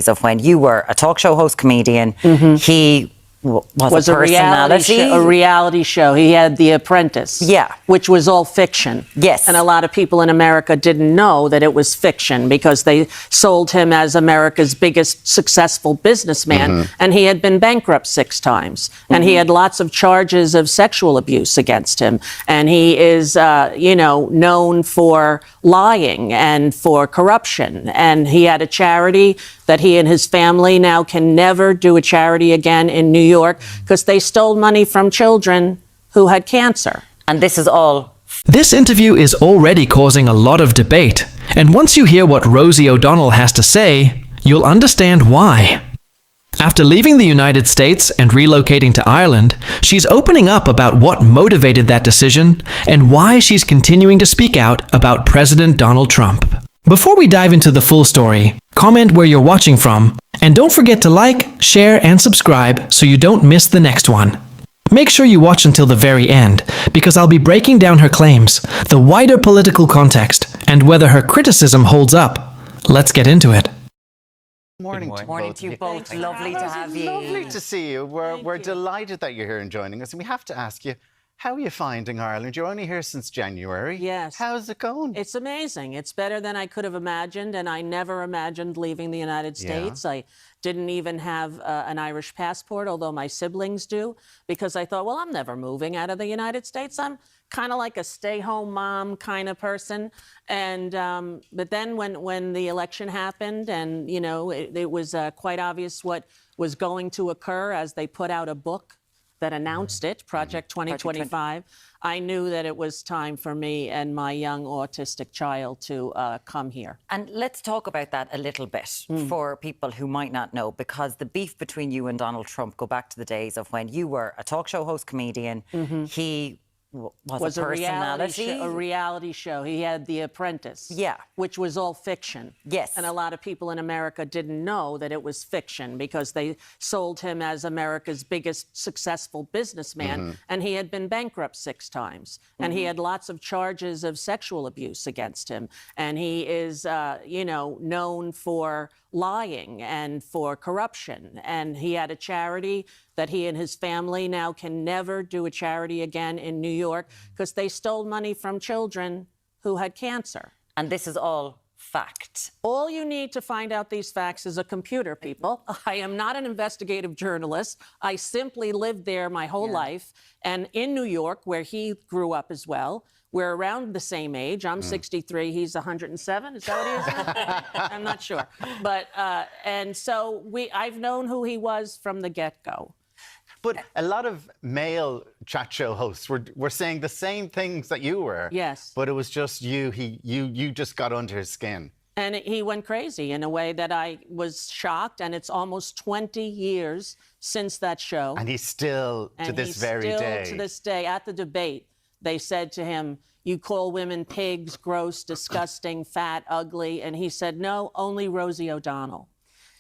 of when you were a talk show host, comedian. He was a reality show. He had The Apprentice, which was all fiction. Yes. And a lot of people in America didn't know that it was fiction because they sold him as America's biggest successful businessman, and he had been bankrupt 6 times, and he had lots of charges of sexual abuse against him, and he is, known for lying and for corruption, and he had a charity that he and his family now can never do a charity again in New York because they stole money from children who had cancer. And this is all. This interview is already causing a lot of debate, and once you hear what Rosie O'Donnell has to say, you'll understand why. After leaving the United States and relocating to Ireland, she's opening up about what motivated that decision and why she's continuing to speak out about President Donald Trump. Before we dive into the full story, comment where you're watching from, and don't forget to like, share, and subscribe so you don't miss the next one. Make sure you watch until the very end, because I'll be breaking down her claims, the wider political context, and whether her criticism holds up. Let's get into it. Morning to you both. Lovely to have you. Lovely to see you. We're delighted that you're here and joining us. And we have to ask you, how are you finding Ireland? You're only here since January. Yes. How's it going? It's amazing. It's better than I could have imagined, and I never imagined leaving the United States. I didn't even have an Irish passport, although my siblings do, because I thought, well, I'm never moving out of the United States. I'm kind of like a stay-home mom kind of person. And but then when the election happened, and it was quite obvious what was going to occur as they put out a book that announced it, Project 2025, I knew that it was time for me and my young autistic child to come here. And let's talk about that a little bit for people who might not know, because the beef between you and Donald Trump go back to the days of when you were a talk show host, comedian. He was a reality show. He had The Apprentice, which was all fiction. Yes. And a lot of people in America didn't know that it was fiction because they sold him as America's biggest successful businessman, and he had been bankrupt 6 times, and he had lots of charges of sexual abuse against him, and he is, known for lying and for corruption, and he had a charity that he and his family now can never do a charity again in New York because they stole money from children who had cancer. And this is all fact. All you need to find out these facts is a computer, people. I am not an investigative journalist. I simply lived there my whole life. And in New York, where he grew up as well, we're around the same age. I'm 63, he's 107. Is that what he is? I'm not sure. But, and so I've known who he was from the get-go. But a lot of male chat show hosts were saying the same things that you were. Yes. But it was just you. You just got under his skin. And he went crazy in a way that I was shocked. And it's almost 20 years since that show. And he's still, to this very day, at the debate, they said to him, "You call women pigs, gross, disgusting, fat, ugly." And he said, "No, only Rosie O'Donnell."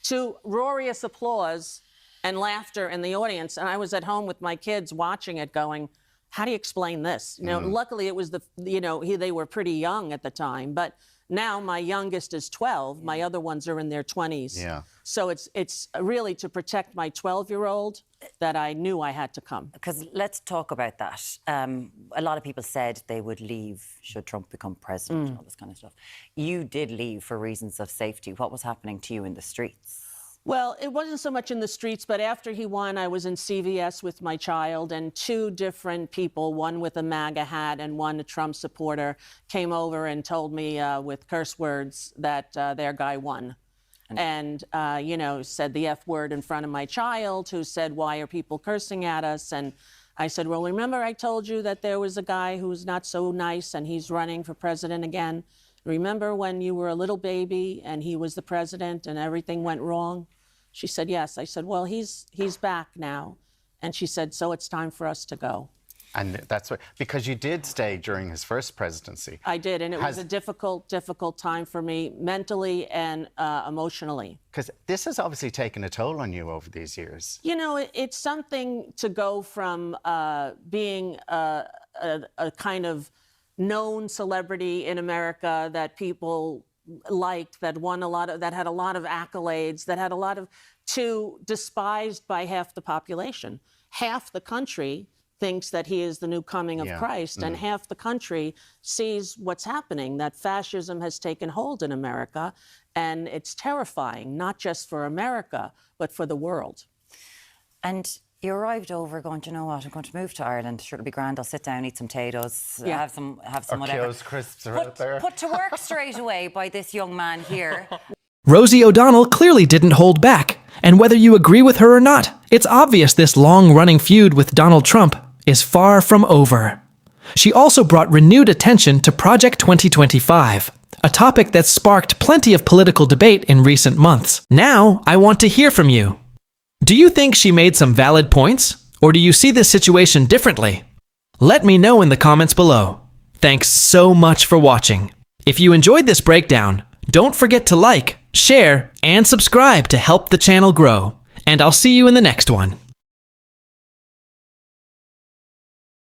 To roarious applause and laughter in the audience. And I was at home with my kids watching it going, how do you explain this? Luckily it was they were pretty young at the time, but now my youngest is 12. My other ones are in their 20s. Yeah. So it's really to protect my 12-year-old that I knew I had to come. Because let's talk about that. A lot of people said they would leave should Trump become president and all this kind of stuff. You did leave for reasons of safety. What was happening to you in the streets? Well, it wasn't so much in the streets, but after he won, I was in CVS with my child, and 2 different people, one with a MAGA hat and one a Trump supporter, came over and told me with curse words that their guy won. And said the F word in front of my child, who said, "Why are people cursing at us?" And I said, "Well, remember I told you that there was a guy who's not so nice and he's running for president again? Remember when you were a little baby and he was the president and everything went wrong?" She said, "Yes." I said, "Well, he's back now." And she said, "So it's time for us to go." And that's what, because you did stay during his first presidency. I did, and it was a difficult time for me mentally and emotionally. Because this has obviously taken a toll on you over these years. It's something to go from being a kind of known celebrity in America that people liked, that won a lot of, that had a lot of accolades, that had a lot of, despised by half the population. Half the country thinks that he is the new coming of Christ, and half the country sees what's happening, that fascism has taken hold in America, and it's terrifying, not just for America, but for the world. And you arrived over going, do you know what, I'm going to move to Ireland. Sure, it'll be grand. I'll sit down, eat some potatoes, have some whatever. Keogh's crisps are out there. Put to work straight away by this young man here. Rosie O'Donnell clearly didn't hold back, and whether you agree with her or not, it's obvious this long-running feud with Donald Trump is far from over. She also brought renewed attention to Project 2025, a topic that's sparked plenty of political debate in recent months. Now, I want to hear from you. Do you think she made some valid points, or do you see this situation differently? Let me know in the comments below. Thanks so much for watching. If you enjoyed this breakdown, don't forget to like, share, and subscribe to help the channel grow. And I'll see you in the next one.